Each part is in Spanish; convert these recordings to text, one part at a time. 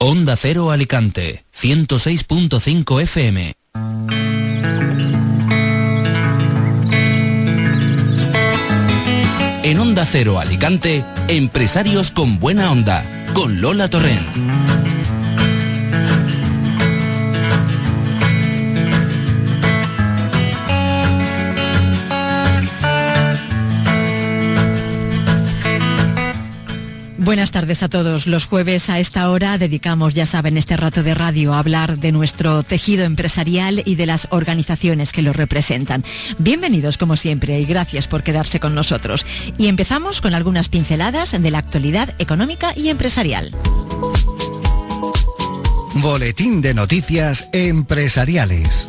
Onda Cero Alicante, 106.5 FM. En Onda Cero Alicante, Empresarios con Buena Onda, con Lola Torrent. Buenas tardes a todos. Los jueves a esta hora dedicamos, ya saben, este rato de radio a hablar de nuestro tejido empresarial y de las organizaciones que lo representan. Bienvenidos como siempre y gracias por quedarse con nosotros. Y empezamos con algunas pinceladas de la actualidad económica y empresarial. Boletín de noticias empresariales.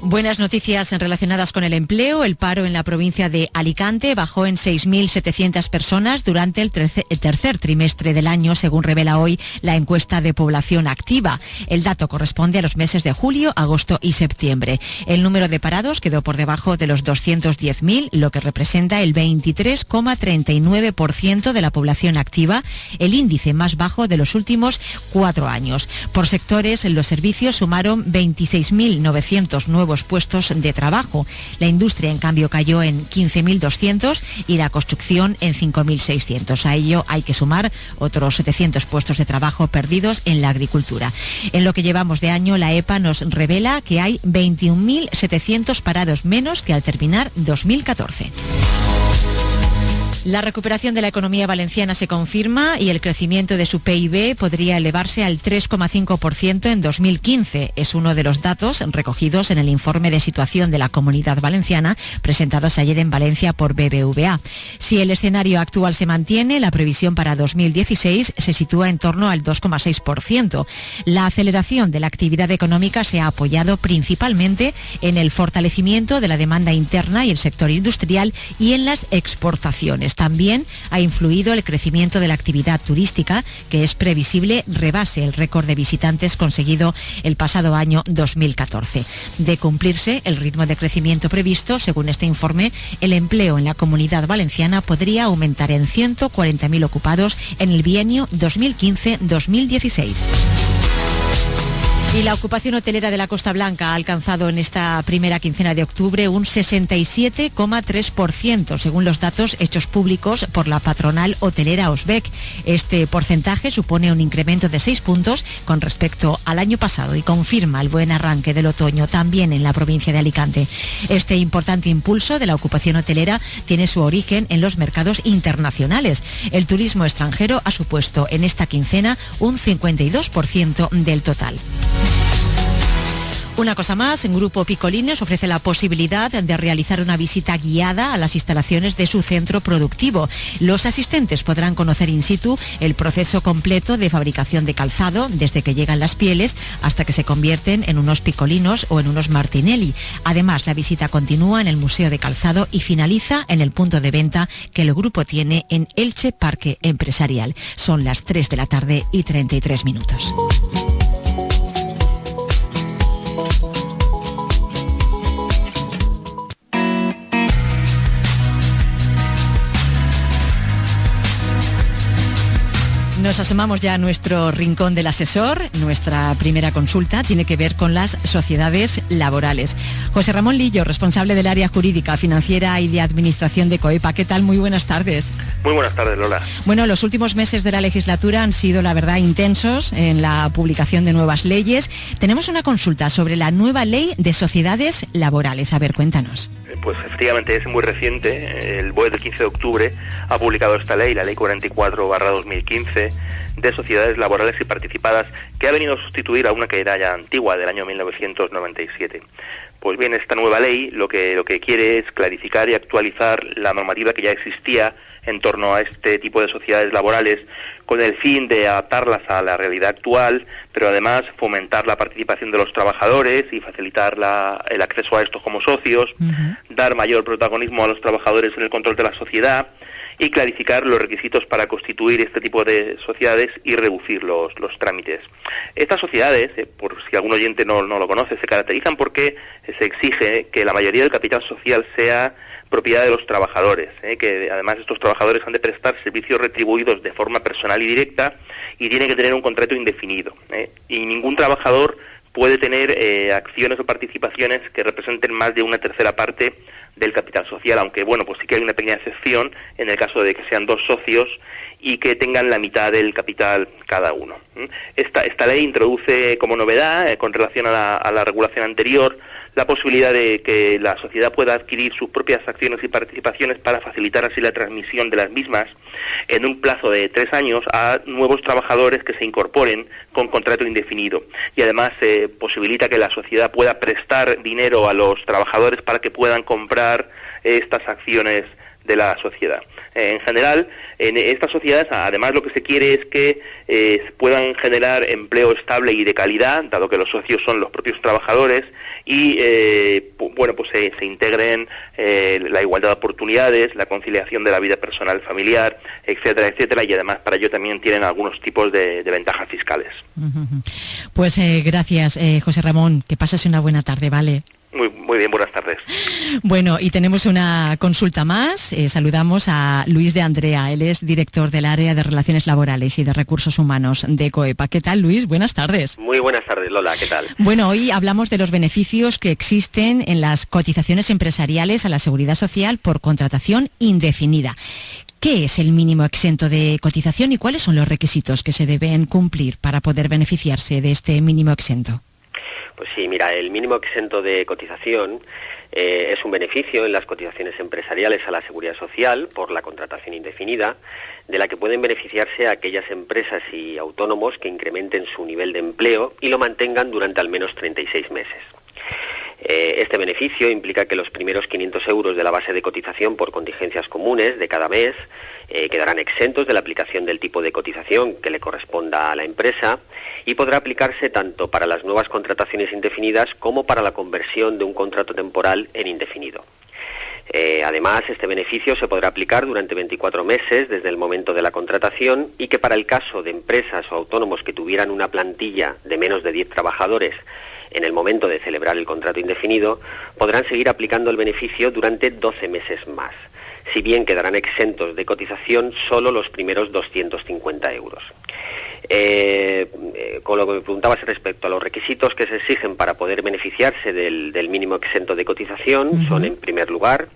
Buenas noticias relacionadas con el empleo. El paro en la provincia de Alicante bajó en 6.700 personas durante el tercer trimestre del año, según revela hoy la encuesta de población activa. El dato corresponde a los meses de julio, agosto y septiembre. El número de parados quedó por debajo de los 210.000, lo que representa el 23,39% de la población activa, el índice más bajo de los últimos 4 años. Por sectores, los servicios sumaron 26.900 nuevos puestos de trabajo. La industria, en cambio, cayó en 15.200 y la construcción en 5.600. A ello hay que sumar otros 700 puestos de trabajo perdidos en la agricultura. En lo que llevamos de año, la EPA nos revela que hay 21.700 parados menos que al terminar 2014. La recuperación de la economía valenciana se confirma y el crecimiento de su PIB podría elevarse al 3,5% en 2015. Es uno de los datos recogidos en el informe de situación de la Comunidad Valenciana presentados ayer en Valencia por BBVA. Si el escenario actual se mantiene, la previsión para 2016 se sitúa en torno al 2,6%. La aceleración de la actividad económica se ha apoyado principalmente en el fortalecimiento de la demanda interna y el sector industrial y en las exportaciones. También ha influido el crecimiento de la actividad turística, que es previsible rebase el récord de visitantes conseguido el pasado año 2014. De cumplirse el ritmo de crecimiento previsto, según este informe, el empleo en la Comunidad Valenciana podría aumentar en 140.000 ocupados en el bienio 2015-2016. Y la ocupación hotelera de la Costa Blanca ha alcanzado en esta primera quincena de octubre un 67,3%, según los datos hechos públicos por la patronal hotelera Osbec. Este porcentaje supone un incremento de 6 puntos con respecto al año pasado y confirma el buen arranque del otoño también en la provincia de Alicante. Este importante impulso de la ocupación hotelera tiene su origen en los mercados internacionales. El turismo extranjero ha supuesto en esta quincena un 52% del total. Una cosa más, en Grupo Picolines ofrece la posibilidad de realizar una visita guiada a las instalaciones de su centro productivo. Los asistentes podrán conocer in situ el proceso completo de fabricación de calzado, desde que llegan las pieles hasta que se convierten en unos picolinos o en unos Martinelli. Además, la visita continúa en el Museo de Calzado y finaliza en el punto de venta que el grupo tiene en Elche Parque Empresarial. Son las 3 de la tarde y 33 minutos. Nos asomamos ya a nuestro rincón del asesor. Nuestra primera consulta tiene que ver con las sociedades laborales. José Ramón Lillo, responsable del área jurídica, financiera y de administración de COEPA. ¿Qué tal? Muy buenas tardes. Muy buenas tardes, Lola. Bueno, los últimos meses de la legislatura han sido, la verdad, intensos en la publicación de nuevas leyes. Tenemos una consulta sobre la nueva ley de sociedades laborales. A ver, cuéntanos. Pues efectivamente es muy reciente. El BOE del 15 de octubre ha publicado esta ley, la Ley 44/2015, de sociedades laborales y participadas, que ha venido a sustituir a una que era ya antigua, del año 1997. Pues bien, esta nueva ley lo que quiere es clarificar y actualizar la normativa que ya existía en torno a este tipo de sociedades laborales, con el fin de adaptarlas a la realidad actual, pero además fomentar la participación de los trabajadores y facilitar el acceso a estos como socios, dar mayor protagonismo a los trabajadores en el control de la sociedad y clarificar los requisitos para constituir este tipo de sociedades y reducir los trámites. Estas sociedades, por si algún oyente no lo conoce, se caracterizan porque se exige que la mayoría del capital social sea propiedad de los trabajadores, que además estos trabajadores han de prestar servicios retribuidos de forma personal y directa y tienen que tener un contrato indefinido, y ningún trabajador puede tener acciones o participaciones que representen más de una tercera parte del capital social, aunque bueno, pues sí que hay una pequeña excepción en el caso de que sean dos socios y que tengan la mitad del capital cada uno. Esta ley introduce como novedad, con relación a la regulación anterior, la posibilidad de que la sociedad pueda adquirir sus propias acciones y participaciones para facilitar así la transmisión de las mismas en un plazo de 3 años a nuevos trabajadores que se incorporen con contrato indefinido. Y además posibilita que la sociedad pueda prestar dinero a los trabajadores para que puedan comprar estas acciones de la sociedad. En general, en estas sociedades, además, lo que se quiere es que puedan generar empleo estable y de calidad, dado que los socios son los propios trabajadores, y se integren la igualdad de oportunidades, la conciliación de la vida personal familiar, etcétera, etcétera, y además para ello también tienen algunos tipos de ventajas fiscales. Pues gracias, José Ramón, que pases una buena tarde, ¿vale? Muy bien, buenas tardes. Bueno, y tenemos una consulta más. Saludamos a Luis de Andrea. Él es director del área de Relaciones Laborales y de Recursos Humanos de COEPA. ¿Qué tal, Luis? Buenas tardes. Muy buenas tardes, Lola. ¿Qué tal? Bueno, hoy hablamos de los beneficios que existen en las cotizaciones empresariales a la Seguridad Social por contratación indefinida. ¿Qué es el mínimo exento de cotización y cuáles son los requisitos que se deben cumplir para poder beneficiarse de este mínimo exento? Pues sí, mira, el mínimo exento de cotización es un beneficio en las cotizaciones empresariales a la Seguridad Social por la contratación indefinida, de la que pueden beneficiarse aquellas empresas y autónomos que incrementen su nivel de empleo y lo mantengan durante al menos 36 meses. Este beneficio implica que los primeros 500 euros de la base de cotización por contingencias comunes de cada mes quedarán exentos de la aplicación del tipo de cotización que le corresponda a la empresa y podrá aplicarse tanto para las nuevas contrataciones indefinidas como para la conversión de un contrato temporal en indefinido. Además, este beneficio se podrá aplicar durante 24 meses desde el momento de la contratación y que para el caso de empresas o autónomos que tuvieran una plantilla de menos de 10 trabajadores en el momento de celebrar el contrato indefinido, podrán seguir aplicando el beneficio durante 12 meses más, si bien quedarán exentos de cotización solo los primeros 250 euros. Con lo que me preguntabas respecto a los requisitos que se exigen para poder beneficiarse del mínimo exento de cotización, son, en primer lugar,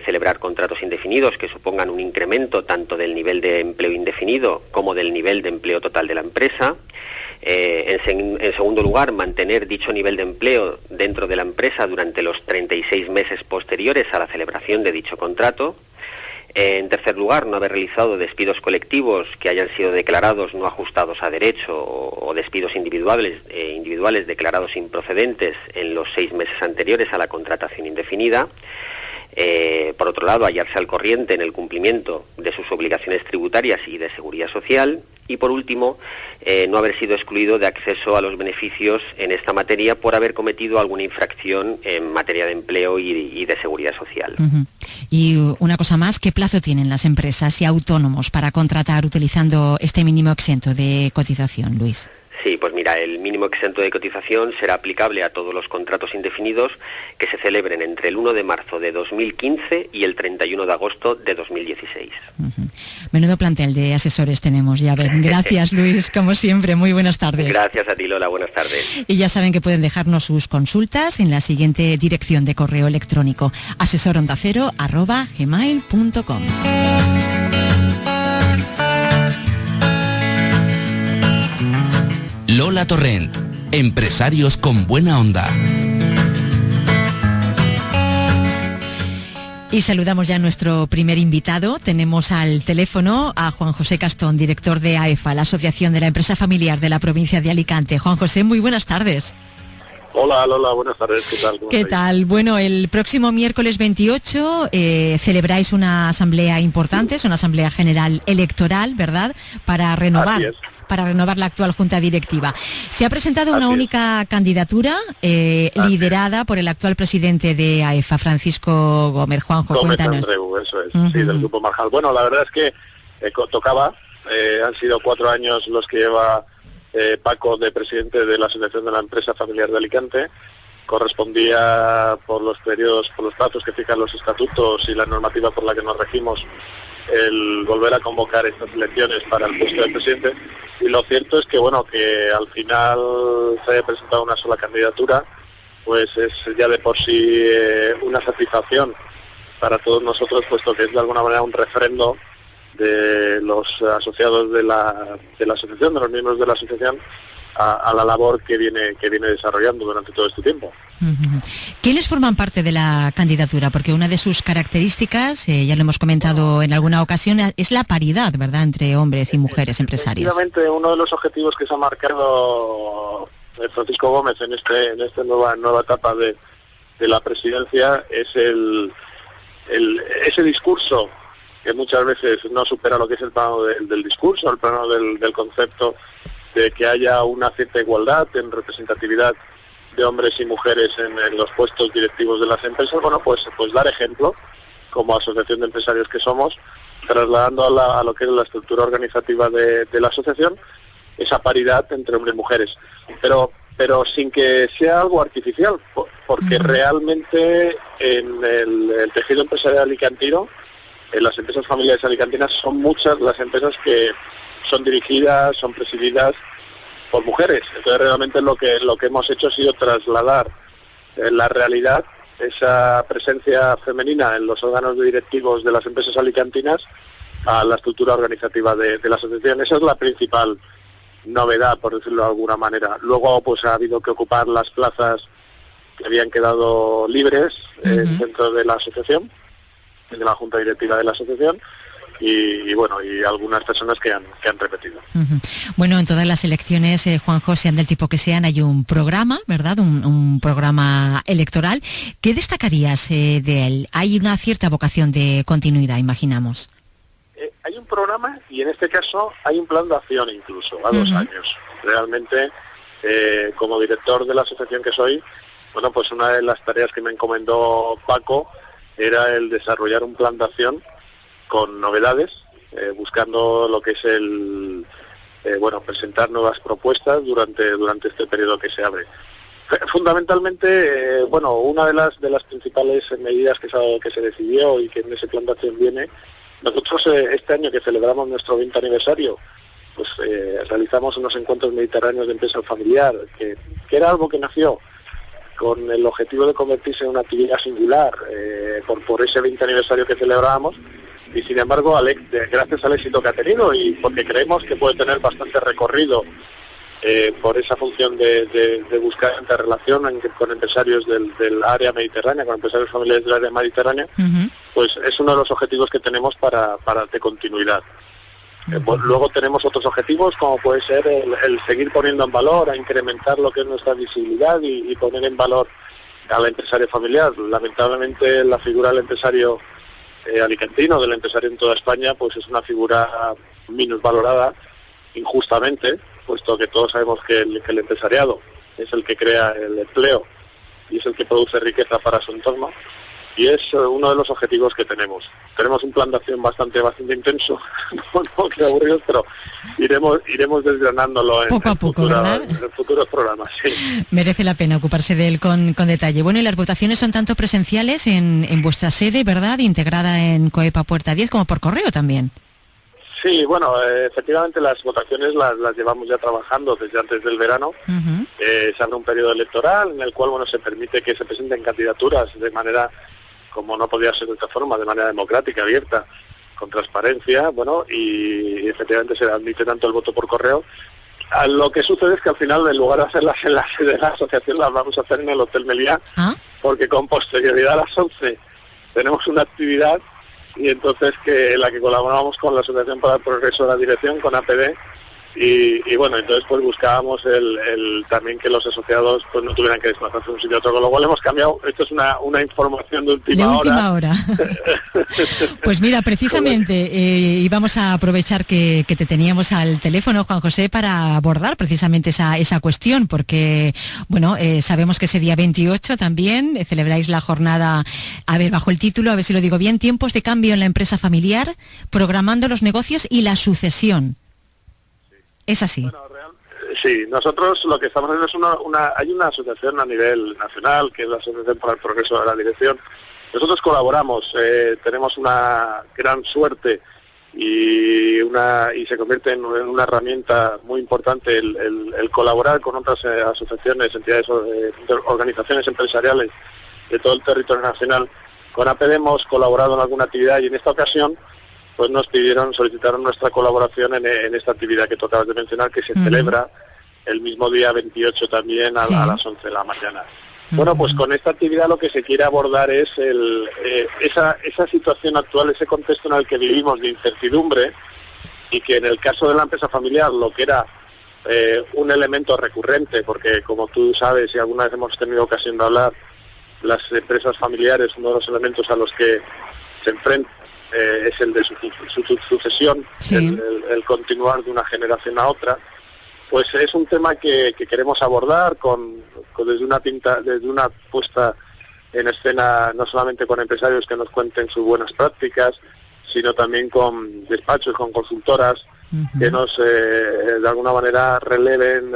celebrar contratos indefinidos que supongan un incremento tanto del nivel de empleo indefinido como del nivel de empleo total de la empresa. En segundo lugar, mantener dicho nivel de empleo dentro de la empresa durante los 36 meses posteriores a la celebración de dicho contrato. En tercer lugar, no haber realizado despidos colectivos que hayan sido declarados no ajustados a derecho o despidos individuales declarados improcedentes en los 6 meses anteriores a la contratación indefinida. Por otro lado, hallarse al corriente en el cumplimiento de sus obligaciones tributarias y de seguridad social. Y por último, no haber sido excluido de acceso a los beneficios en esta materia por haber cometido alguna infracción en materia de empleo y de seguridad social. Y una cosa más, ¿qué plazo tienen las empresas y autónomos para contratar utilizando este mínimo exento de cotización, Luis? Sí, pues mira, el mínimo exento de cotización será aplicable a todos los contratos indefinidos que se celebren entre el 1 de marzo de 2015 y el 31 de agosto de 2016. Menudo plantel de asesores tenemos, ya ven. Gracias, Luis, como siempre. Muy buenas tardes. Gracias a ti, Lola. Buenas tardes. Y ya saben que pueden dejarnos sus consultas en la siguiente dirección de correo electrónico: asesorondacero@gmail.com. Lola Torrent, empresarios con buena onda. Y saludamos ya a nuestro primer invitado. Tenemos al teléfono a Juan José Castón, director de AEFA, la Asociación de la Empresa Familiar de la provincia de Alicante. Juan José, muy buenas tardes. Hola Lola, buenas tardes, ¿qué tal? ¿Qué tal? Bueno, el próximo miércoles 28 celebráis una asamblea importante, es una asamblea general electoral, ¿verdad? Para renovar para renovar la actual junta directiva. Se ha presentado una única candidatura liderada por el actual presidente de AEFA, Francisco Gómez. Juanjo, cuéntanos. Andreu, eso es, sí, del Grupo Marjal. Bueno, la verdad es que tocaba, han sido 4 años los que lleva Paco de presidente de la Asociación de la Empresa Familiar de Alicante. Correspondía por los periodos, por los plazos que fijan los estatutos y la normativa por la que nos regimos, el volver a convocar estas elecciones para el puesto de presidente. Y lo cierto es que, bueno, que al final se haya presentado una sola candidatura, pues es ya de por sí una satisfacción para todos nosotros, puesto que es de alguna manera un refrendo de los asociados de la asociación, de los miembros de la asociación, a la labor que viene desarrollando durante todo este tiempo. ¿Quiénes forman parte de la candidatura? Porque una de sus características, ya lo hemos comentado en alguna ocasión, es la paridad, ¿verdad?, entre hombres y mujeres empresarias. Efectivamente, uno de los objetivos que se ha marcado Francisco Gómez en esta nueva etapa de la presidencia es ese discurso que muchas veces no supera lo que es el plano del discurso, el plano del concepto de que haya una cierta igualdad en representatividad de hombres y mujeres en los puestos directivos de las empresas. Bueno, pues dar ejemplo como asociación de empresarios que somos, trasladando a lo que es la estructura organizativa de la asociación, esa paridad entre hombres y mujeres, pero sin que sea algo artificial, porque realmente en el tejido empresarial alicantino, en las empresas familiares alicantinas, son muchas las empresas que son dirigidas, son presididas por mujeres. Entonces realmente lo que hemos hecho ha sido trasladar la realidad, esa presencia femenina en los órganos directivos de las empresas alicantinas, a la estructura organizativa de la asociación. Esa es la principal novedad, por decirlo de alguna manera. Luego pues ha habido que ocupar las plazas que habían quedado libres dentro de la asociación, de la junta directiva de la asociación, y algunas personas que han repetido. Bueno, en todas las elecciones, Juanjo, sean del tipo que sean, hay un programa, ¿verdad?, un programa electoral. ¿Qué destacarías de él? Hay una cierta vocación de continuidad, imaginamos. Hay un programa y en este caso hay un plan de acción incluso, a 2 años. Realmente, como director de la asociación que soy, bueno, pues una de las tareas que me encomendó Paco era el desarrollar un plan de acción con novedades, buscando lo que es presentar nuevas propuestas durante este periodo que se abre. Fundamentalmente, una de las principales medidas que se decidió y que en ese plan de acción viene, nosotros este año que celebramos nuestro 20 aniversario, pues realizamos unos encuentros mediterráneos de empresa familiar, que era algo que nació con el objetivo de convertirse en una actividad singular por ese 20 aniversario que celebrábamos, y sin embargo, gracias al éxito que ha tenido y porque creemos que puede tener bastante recorrido por esa función de buscar interrelación con empresarios del área mediterránea, con empresarios familiares del área mediterránea, pues es uno de los objetivos que tenemos para de continuidad. Luego tenemos otros objetivos, como puede ser el seguir poniendo en valor, a incrementar lo que es nuestra visibilidad y poner en valor al empresario familiar. Lamentablemente la figura del empresario alicantino, del empresario en toda España, pues es una figura minusvalorada injustamente, puesto que todos sabemos que el empresariado es el que crea el empleo y es el que produce riqueza para su entorno, y es uno de los objetivos que tenemos. Tenemos un plan de acción bastante intenso, no quiero aburridos, pero iremos desgranándolo en futuros programas. Sí. Merece la pena ocuparse de él con detalle. Bueno, y las votaciones son tanto presenciales en vuestra sede, ¿verdad?, integrada en COEPA Puerta 10, como por correo también. Sí, bueno, efectivamente las votaciones las llevamos ya trabajando desde antes del verano. Se abre un periodo electoral en el cual se permite que se presenten candidaturas de manera, como no podía ser de otra forma, de manera democrática, abierta, con transparencia, y efectivamente se admite tanto el voto por correo. Lo que sucede es que al final, en lugar de hacerlas en la sede de la asociación, las vamos a hacer en el Hotel Meliá, porque con posterioridad a las 11 tenemos una actividad, y entonces en la que colaboramos con la Asociación para el Progreso de la Dirección, con APD, Y bueno, entonces pues buscábamos también que los asociados pues no tuvieran que desplazarse de un sitio a otro, con lo cual hemos cambiado. Esto es una información de última hora. Pues mira, precisamente íbamos a aprovechar que te teníamos al teléfono, Juan José, para abordar precisamente esa cuestión, porque bueno, sabemos que ese día 28 también celebráis la jornada, a ver, bajo el título, a ver si lo digo bien, Tiempos de cambio en la empresa familiar, programando los negocios y la sucesión. ¿Es así? Bueno, sí, nosotros lo que estamos haciendo es hay una asociación a nivel nacional, que es la Asociación para el Progreso de la Dirección. Nosotros colaboramos, tenemos una gran suerte y se convierte en una herramienta muy importante el colaborar con otras asociaciones, entidades, organizaciones empresariales de todo el territorio nacional. Con APD hemos colaborado en alguna actividad y en esta ocasión pues solicitaron nuestra colaboración en esta actividad que tú acabas de mencionar, que se celebra el mismo día 28 también a las 11 de la mañana. Bueno, pues con esta actividad lo que se quiere abordar es esa situación actual, ese contexto en el que vivimos de incertidumbre, y que en el caso de la empresa familiar lo que era un elemento recurrente, porque como tú sabes y alguna vez hemos tenido ocasión de hablar, las empresas familiares, uno de los elementos a los que se enfrentan es el de su sucesión, sí. el continuar de una generación a otra. Pues es un tema que queremos abordar desde una puesta en escena, no solamente con empresarios que nos cuenten sus buenas prácticas, sino también con despachos, con consultoras, que nos de alguna manera releven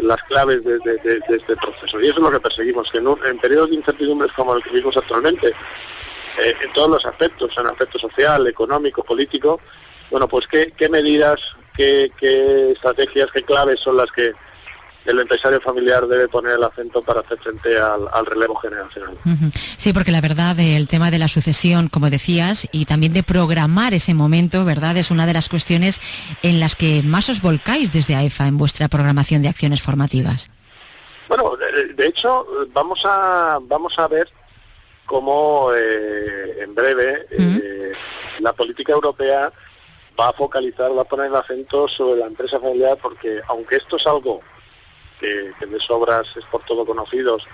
las claves de este proceso. Y eso es lo que perseguimos, que en periodos de incertidumbres como el que vivimos actualmente, en todos los aspectos, en aspecto social, económico, político, bueno, pues qué medidas, qué estrategias, qué claves son las que el empresario familiar debe poner el acento para hacer frente al relevo generacional. Sí, porque la verdad, el tema de la sucesión, como decías, y también de programar ese momento, ¿verdad?, es una de las cuestiones en las que más os volcáis desde AEFA en vuestra programación de acciones formativas. Bueno, de hecho, vamos a ver cómo en breve la política europea va a poner el acento sobre la empresa familiar, porque aunque esto es algo que de sobras es por todo conocidos,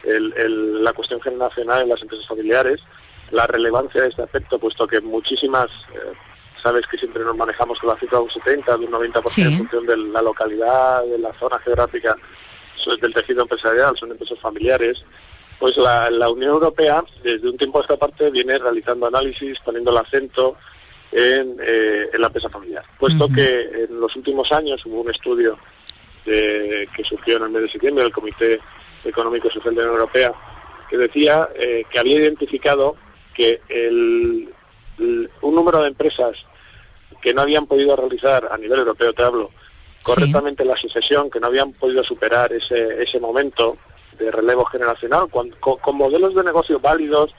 la cuestión generacional en las empresas familiares, la relevancia de este aspecto, puesto que muchísimas, sabes que siempre nos manejamos con la cifra de un 70, de un 90% sí. En función de la localidad, de la zona geográfica, del tejido empresarial, son empresas familiares. Pues la Unión Europea, desde un tiempo a esta parte, viene realizando análisis, poniendo el acento en la empresa familiar. Puesto que en los últimos años hubo un estudio que surgió en el mes de septiembre del Comité Económico y Social de la Unión Europea, que decía que había identificado que un número de empresas que no habían podido realizar, a nivel europeo te hablo, correctamente la sucesión, que no habían podido superar ese momento de relevo generacional, con modelos de negocio válidos,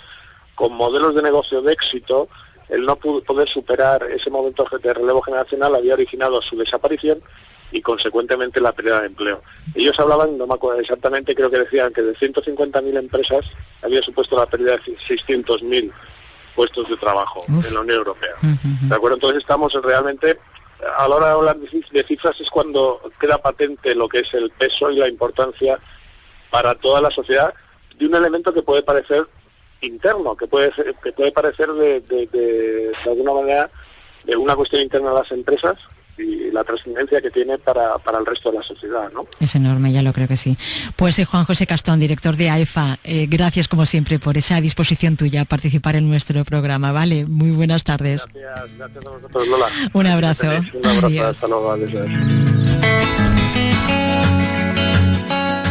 con modelos de negocio de éxito, el no poder superar ese momento de relevo generacional había originado su desaparición y consecuentemente la pérdida de empleo. Ellos hablaban, no me acuerdo exactamente, creo que decían que de 150.000 empresas había supuesto la pérdida de 600.000 puestos de trabajo en la Unión Europea. ¿De acuerdo? Entonces estamos realmente, a la hora de hablar de cifras, es cuando queda patente lo que es el peso y la importancia para toda la sociedad de un elemento que puede parecer interno, que puede parecer de alguna manera de una cuestión interna de las empresas y la trascendencia que tiene para el resto de la sociedad, ¿no? Es enorme, ya lo creo que sí. Pues Juan José Castón, director de AEFA, gracias como siempre por esa disposición tuya a participar en nuestro programa, ¿vale? Muy buenas tardes. Gracias a vosotros, Lola. Un abrazo. Un abrazo, adiós. Hasta luego. Adiós.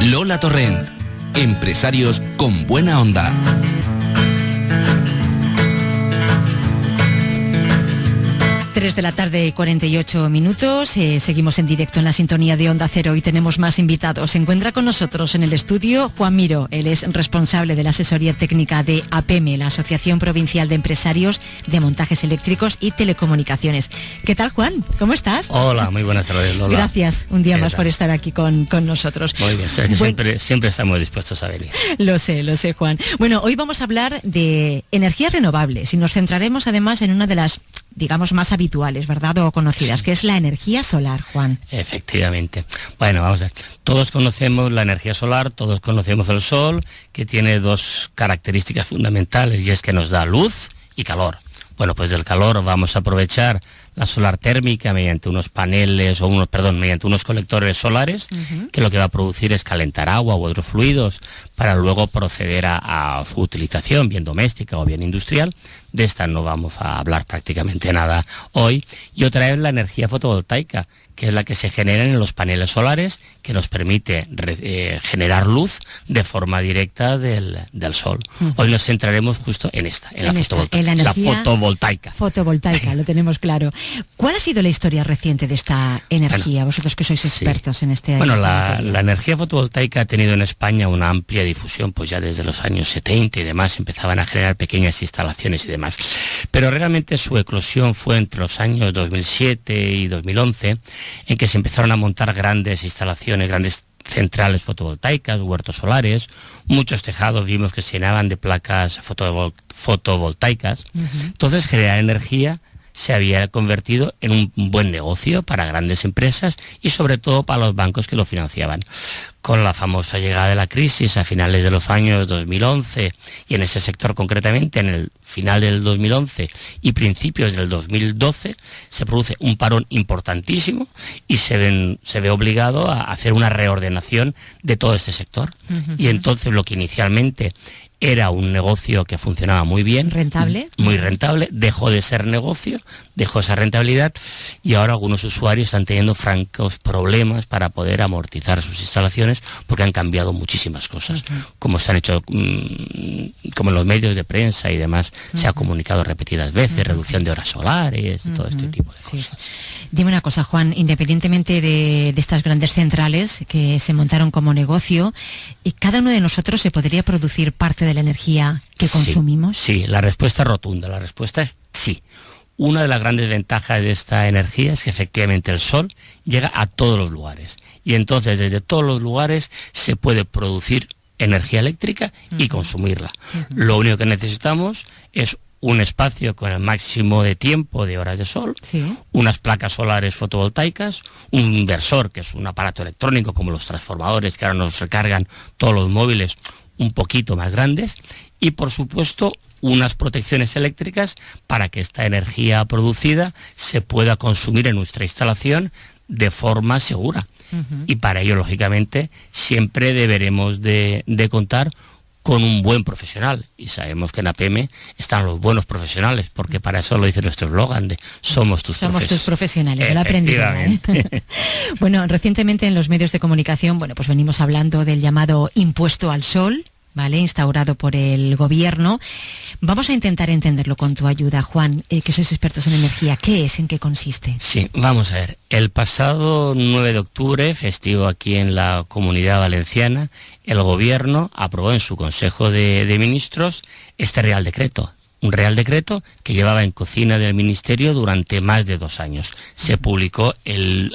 Lola Torrent, empresarios con buena onda. 3 de la tarde y 48 minutos, seguimos en directo en la sintonía de Onda Cero y tenemos más invitados. Se encuentra con nosotros en el estudio Juan Miró, él es responsable de la asesoría técnica de APEME, la Asociación Provincial de Empresarios de Montajes Eléctricos y Telecomunicaciones. ¿Qué tal, Juan? ¿Cómo estás? Hola, muy buenas tardes, Lola. Gracias un día más por estar aquí con nosotros. Muy bien, sé que siempre estamos dispuestos a venir. Lo sé, Juan. Bueno, hoy vamos a hablar de energías renovables y nos centraremos además en una de las digamos, más habituales, ¿verdad? O conocidas, que es la energía solar, Juan. Efectivamente. Bueno, vamos a ver. Todos conocemos la energía solar, todos conocemos el sol, que tiene dos características fundamentales, y es que nos da luz y calor. Bueno, pues del calor vamos a aprovechar la solar térmica mediante unos paneles, mediante unos colectores solares, que lo que va a producir es calentar agua u otros fluidos para luego proceder a su utilización, bien doméstica o bien industrial. De esta no vamos a hablar prácticamente nada hoy. Y otra es la energía fotovoltaica, que es la que se genera en los paneles solares, que nos permite generar luz de forma directa del sol. Hoy nos centraremos justo en la fotovoltaica. Fotovoltaica, lo tenemos claro. ¿Cuál ha sido la historia reciente de esta energía? Vosotros que sois expertos en este... Bueno, la energía fotovoltaica ha tenido en España una amplia difusión, pues ya desde los años 70 y demás, empezaban a generar pequeñas instalaciones y demás. Pero realmente su eclosión fue entre los años 2007 y 2011, en que se empezaron a montar grandes instalaciones, grandes centrales fotovoltaicas, huertos solares, muchos tejados vimos que se llenaban de placas fotovoltaicas. Entonces, generar energía se había convertido en un buen negocio para grandes empresas y sobre todo para los bancos que lo financiaban. Con la famosa llegada de la crisis a finales de los años 2011 y en ese sector concretamente en el final del 2011 y principios del 2012 se produce un parón importantísimo y se ve obligado a hacer una reordenación de todo este sector. Y entonces lo que inicialmente era un negocio que funcionaba muy bien. ¿Rentable? Muy rentable. Dejó de ser negocio, dejó esa rentabilidad y ahora algunos usuarios están teniendo francos problemas para poder amortizar sus instalaciones porque han cambiado muchísimas cosas. Como se han hecho, como en los medios de prensa y demás, se ha comunicado repetidas veces, reducción de horas solares y todo este tipo de cosas. Dime una cosa, Juan, independientemente de estas grandes centrales que se montaron como negocio, ¿cada uno de nosotros se podría producir parte de la energía que consumimos? Sí, la respuesta es rotunda, la respuesta es sí. Una de las grandes ventajas de esta energía es que efectivamente el sol llega a todos los lugares y entonces desde todos los lugares se puede producir energía eléctrica y consumirla. Lo único que necesitamos es un espacio con el máximo de tiempo de horas de sol, unas placas solares fotovoltaicas, un inversor, que es un aparato electrónico como los transformadores que ahora nos recargan todos los móviles, un poquito más grandes, y por supuesto unas protecciones eléctricas para que esta energía producida se pueda consumir en nuestra instalación de forma segura. Y para ello, lógicamente, siempre deberemos de contar con un buen profesional, y sabemos que en APM están los buenos profesionales, porque para eso lo dice nuestro eslogan de somos tus profesionales, lo aprendí. Bueno, recientemente en los medios de comunicación, pues venimos hablando del llamado impuesto al sol, ¿vale?, instaurado por el gobierno. Vamos a intentar entenderlo con tu ayuda, Juan, que sois expertos en energía. ¿Qué es? ¿En qué consiste? Sí, vamos a ver. El pasado 9 de octubre, festivo aquí en la Comunidad Valenciana, el gobierno aprobó en su Consejo de Ministros este Real Decreto. Un Real Decreto que llevaba en cocina del Ministerio durante más de 2 años. Se publicó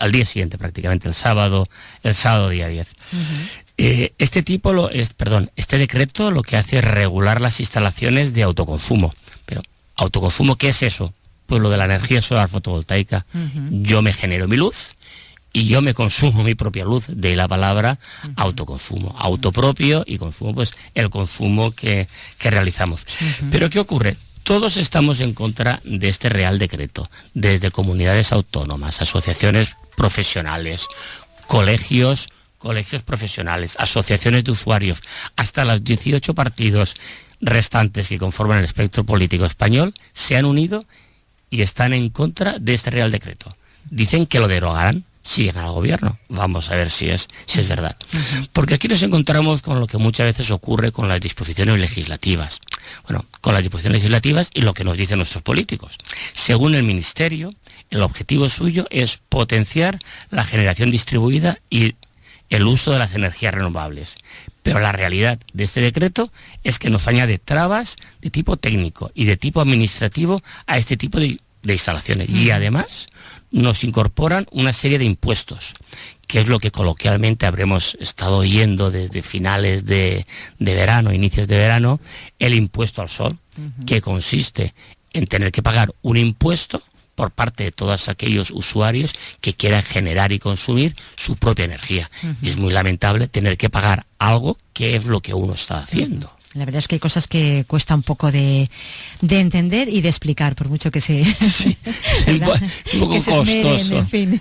al día siguiente, prácticamente el sábado día 10. Este decreto lo que hace es regular las instalaciones de autoconsumo. Pero, ¿autoconsumo qué es eso? Pues lo de la energía solar fotovoltaica. Yo me genero mi luz y yo me consumo mi propia luz, de la palabra autoconsumo. Autopropio y consumo, pues el consumo que realizamos. Pero ¿qué ocurre? Todos estamos en contra de este Real Decreto, desde comunidades autónomas, asociaciones profesionales, colegios profesionales, asociaciones de usuarios, hasta los 18 partidos restantes que conforman el espectro político español, se han unido y están en contra de este Real Decreto. Dicen que lo derogarán si llegan al gobierno. Vamos a ver si es verdad. Porque aquí nos encontramos con lo que muchas veces ocurre con las disposiciones legislativas. Bueno, con las disposiciones legislativas y lo que nos dicen nuestros políticos. Según el Ministerio, el objetivo suyo es potenciar la generación distribuida y el uso de las energías renovables. Pero la realidad de este decreto es que nos añade trabas de tipo técnico y de tipo administrativo a este tipo de instalaciones. Y además nos incorporan una serie de impuestos, que es lo que coloquialmente habremos estado oyendo desde finales de verano, inicios de verano, el impuesto al sol, que consiste en tener que pagar un impuesto por parte de todos aquellos usuarios que quieran generar y consumir su propia energía. Y es muy lamentable tener que pagar algo que es lo que uno está haciendo. La verdad es que hay cosas que cuesta un poco de entender y de explicar, por mucho que se... Sí, es un poco costoso. En fin.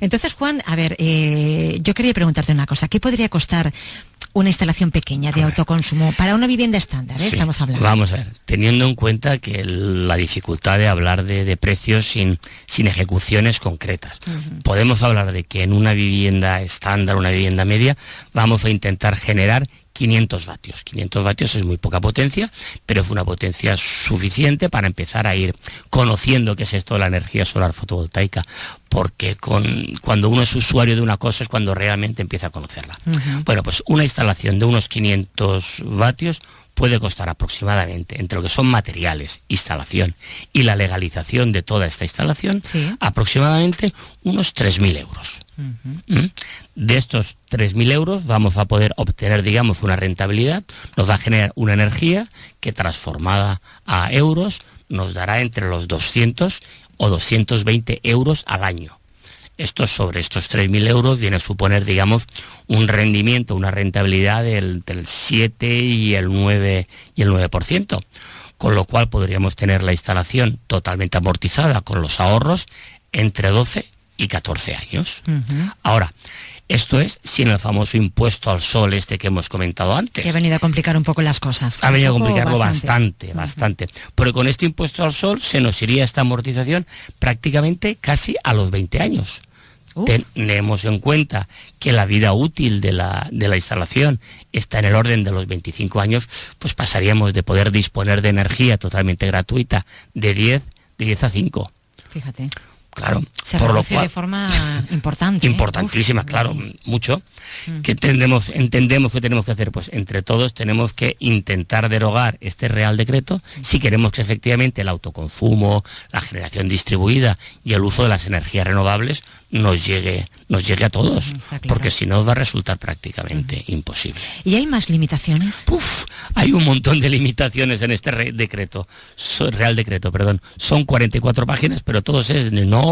Entonces, Juan, a ver, yo quería preguntarte una cosa. ¿Qué podría costar una instalación pequeña de autoconsumo para una vivienda estándar? Sí, estamos hablando. Vamos a ver, teniendo en cuenta que la dificultad de hablar de precios sin ejecuciones concretas. Podemos hablar de que en una vivienda estándar, una vivienda media, vamos a intentar generar 500 vatios. 500 vatios es muy poca potencia, pero es una potencia suficiente para empezar a ir conociendo qué es esto de la energía solar fotovoltaica, porque cuando uno es usuario de una cosa es cuando realmente empieza a conocerla. Bueno, pues una instalación de unos 500 vatios puede costar aproximadamente, entre lo que son materiales, instalación y la legalización de toda esta instalación, aproximadamente unos 3.000 euros. De estos 3.000 euros vamos a poder obtener, digamos, una rentabilidad, nos va a generar una energía que transformada a euros nos dará entre los 200 o 220 euros al año. Esto sobre estos 3.000 euros viene a suponer, digamos, un rendimiento, una rentabilidad entre el 7 y el 9%, con lo cual podríamos tener la instalación totalmente amortizada con los ahorros entre 12 y 14 años. Ahora, esto es sin el famoso impuesto al sol que hemos comentado antes. Que ha venido a complicar un poco las cosas. Ha venido a complicarlo bastante. Porque con este impuesto al sol se nos iría esta amortización prácticamente casi a los 20 años. Tenemos en cuenta que la vida útil de la instalación está en el orden de los 25 años, pues pasaríamos de poder disponer de energía totalmente gratuita de 10 a 5. Fíjate. Claro, se por lo reduce cual, de forma importante. Importantísima, claro, mucho. ¿Qué entendemos que tenemos que hacer? Pues entre todos tenemos que intentar derogar este Real Decreto si queremos que efectivamente el autoconsumo, la generación distribuida y el uso de las energías renovables nos llegue a todos, claro. Porque si no va a resultar prácticamente imposible. ¿Y hay más limitaciones? Hay un montón de limitaciones en este Real Decreto. Son 44 páginas, pero todos es no,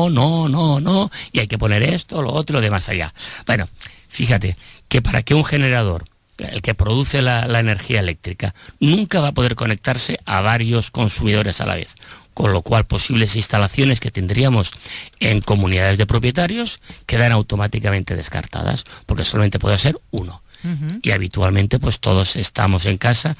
y hay que poner esto, lo otro, lo de más allá. Bueno, fíjate que para que un generador, el que produce la energía eléctrica, nunca va a poder conectarse a varios consumidores a la vez, con lo cual posibles instalaciones que tendríamos en comunidades de propietarios quedan automáticamente descartadas, porque solamente puede ser uno. Y habitualmente pues todos estamos en casa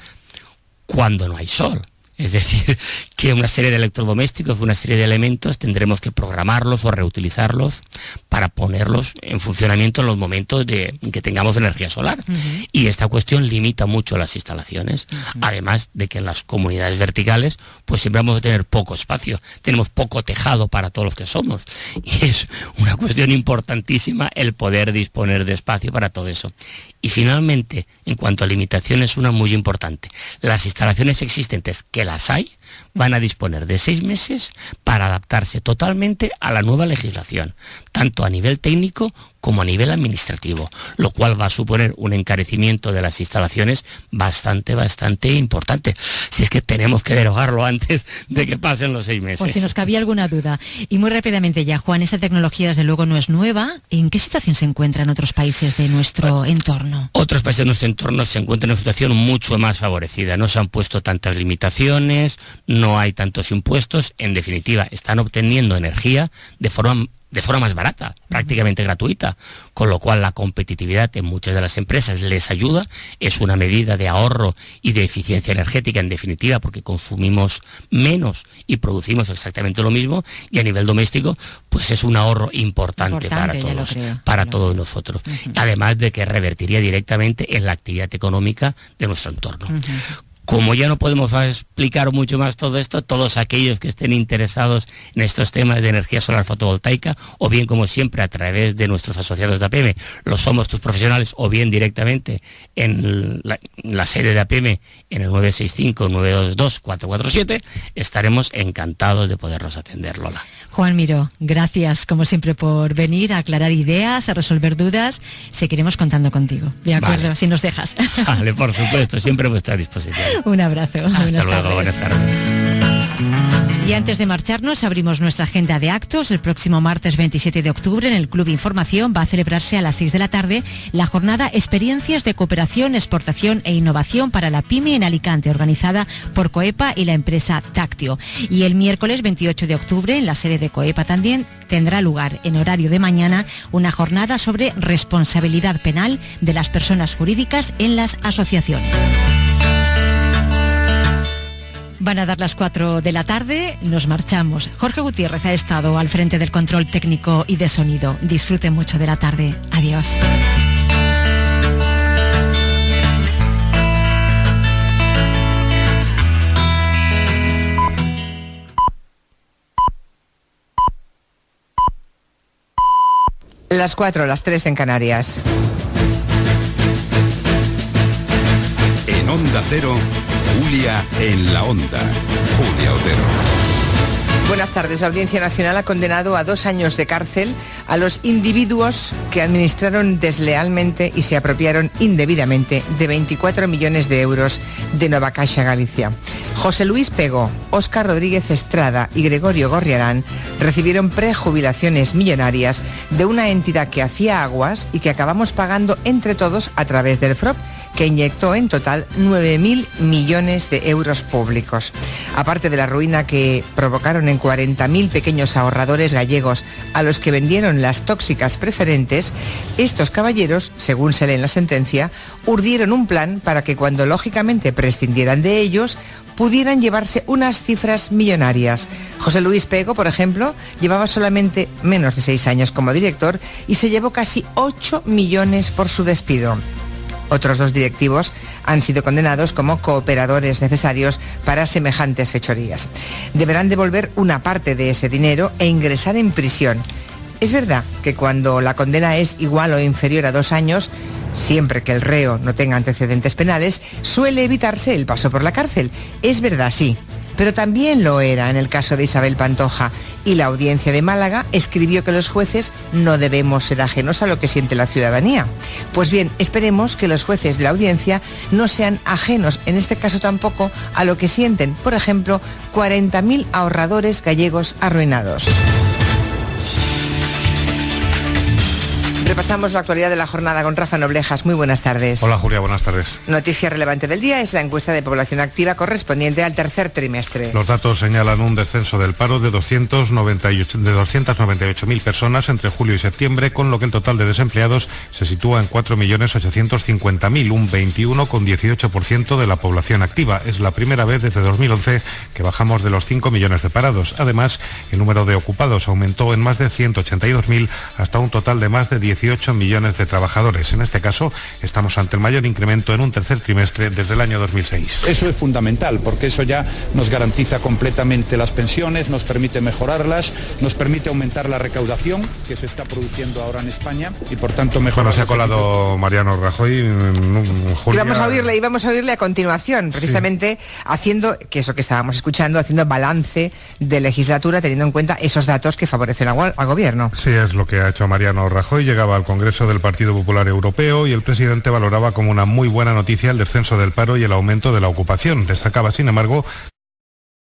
cuando no hay sol. Es decir, que una serie de electrodomésticos, una serie de elementos, tendremos que programarlos o reutilizarlos para ponerlos en funcionamiento en los momentos de que tengamos energía solar. Y esta cuestión limita mucho las instalaciones, además de que en las comunidades verticales pues siempre vamos a tener poco espacio, tenemos poco tejado para todos los que somos. Y es una cuestión importantísima el poder disponer de espacio para todo eso. Y finalmente, en cuanto a limitaciones, una muy importante. Las instalaciones existentes, que las hay, van a disponer de 6 meses para adaptarse totalmente a la nueva legislación, tanto a nivel técnico como a nivel administrativo, lo cual va a suponer un encarecimiento de las instalaciones bastante importante. Si es que tenemos que derogarlo antes de que pasen los 6 meses. Por si nos cabía alguna duda. Y muy rápidamente ya, Juan, esta tecnología desde luego no es nueva. ¿En qué situación se encuentra en otros países de nuestro entorno? Otros países de nuestro entorno se encuentran en una situación mucho más favorecida. No se han puesto tantas limitaciones, no hay tantos impuestos. En definitiva, están obteniendo energía de forma más barata, prácticamente gratuita, con lo cual la competitividad en muchas de las empresas les ayuda, es una medida de ahorro y de eficiencia energética en definitiva, porque consumimos menos y producimos exactamente lo mismo, y a nivel doméstico pues es un ahorro importante para todos nosotros, además de que revertiría directamente en la actividad económica de nuestro entorno. Como ya no podemos explicar mucho más todo esto, todos aquellos que estén interesados en estos temas de energía solar fotovoltaica, o bien como siempre a través de nuestros asociados de APM, los Somos Tus Profesionales, o bien directamente en la sede de APM en el 965-922-447, estaremos encantados de poderlos atender, Lola. Juan Miró, gracias como siempre por venir a aclarar ideas, a resolver dudas. Seguiremos contando contigo, ¿de acuerdo? Vale. Si nos dejas. Vale, por supuesto, siempre a vuestra disposición. Un abrazo. Hasta luego, buenas tardes. Y antes de marcharnos, abrimos nuestra agenda de actos. El próximo martes 27 de octubre en el Club Información va a celebrarse a las 6 de la tarde la jornada Experiencias de Cooperación, Exportación e Innovación para la PYME en Alicante, organizada por COEPA y la empresa Táctio. Y el miércoles 28 de octubre, en la sede de COEPA también, tendrá lugar en horario de mañana una jornada sobre responsabilidad penal de las personas jurídicas en las asociaciones. Van a dar las 4 de la tarde, nos marchamos. Jorge Gutiérrez ha estado al frente del control técnico y de sonido. Disfruten mucho de la tarde. Adiós. Las 4, las 3 en Canarias. En Onda Cero, Julia en la Onda. Julia Otero. Buenas tardes. La Audiencia Nacional ha condenado a 2 años de cárcel a los individuos que administraron deslealmente y se apropiaron indebidamente de 24 millones de euros de Nova Caixa Galicia. José Luis Pego, Óscar Rodríguez Estrada y Gregorio Gorriarán recibieron prejubilaciones millonarias de una entidad que hacía aguas y que acabamos pagando entre todos a través del FROP, que inyectó en total 9.000 millones de euros públicos. Aparte de la ruina que provocaron en 40.000 pequeños ahorradores gallegos a los que vendieron las tóxicas preferentes, estos caballeros, según se lee en la sentencia, urdieron un plan para que cuando lógicamente prescindieran de ellos, pudieran llevarse unas cifras millonarias. José Luis Pego, por ejemplo, llevaba solamente menos de 6 años como director y se llevó casi 8 millones por su despido. Otros 2 directivos han sido condenados como cooperadores necesarios para semejantes fechorías. Deberán devolver una parte de ese dinero e ingresar en prisión. Es verdad que cuando la condena es igual o inferior a 2 años, siempre que el reo no tenga antecedentes penales, suele evitarse el paso por la cárcel. Es verdad, sí. Pero también lo era en el caso de Isabel Pantoja, y la Audiencia de Málaga escribió que los jueces no debemos ser ajenos a lo que siente la ciudadanía. Pues bien, esperemos que los jueces de la Audiencia no sean ajenos, en este caso tampoco, a lo que sienten, por ejemplo, 40.000 ahorradores gallegos arruinados. Repasamos la actualidad de la jornada con Rafa Noblejas. Muy buenas tardes. Hola Julia, buenas tardes. Noticia relevante del día es la encuesta de población activa correspondiente al tercer trimestre. Los datos señalan un descenso del paro de 298.000 personas entre julio y septiembre, con lo que el total de desempleados se sitúa en 4.850.000, un 21,18% de la población activa. Es la primera vez desde 2011 que bajamos de los 5 millones de parados. Además, el número de ocupados aumentó en más de 182.000 hasta un total de más de 18 millones de trabajadores. En este caso, estamos ante el mayor incremento en un tercer trimestre desde el año 2006. Eso es fundamental, porque eso ya nos garantiza completamente las pensiones, nos permite mejorarlas, nos permite aumentar la recaudación que se está produciendo ahora en España y, por tanto, mejorar. Bueno, se ha colado Mariano Rajoy. Julia... Íbamos a oírle a continuación, precisamente sí, haciendo, que eso que estábamos escuchando, haciendo balance de legislatura, teniendo en cuenta esos datos que favorecen al gobierno. Sí, es lo que ha hecho Mariano Rajoy. Llegaba al Congreso del Partido Popular Europeo y el presidente valoraba como una muy buena noticia el descenso del paro y el aumento de la ocupación. Destacaba, sin embargo,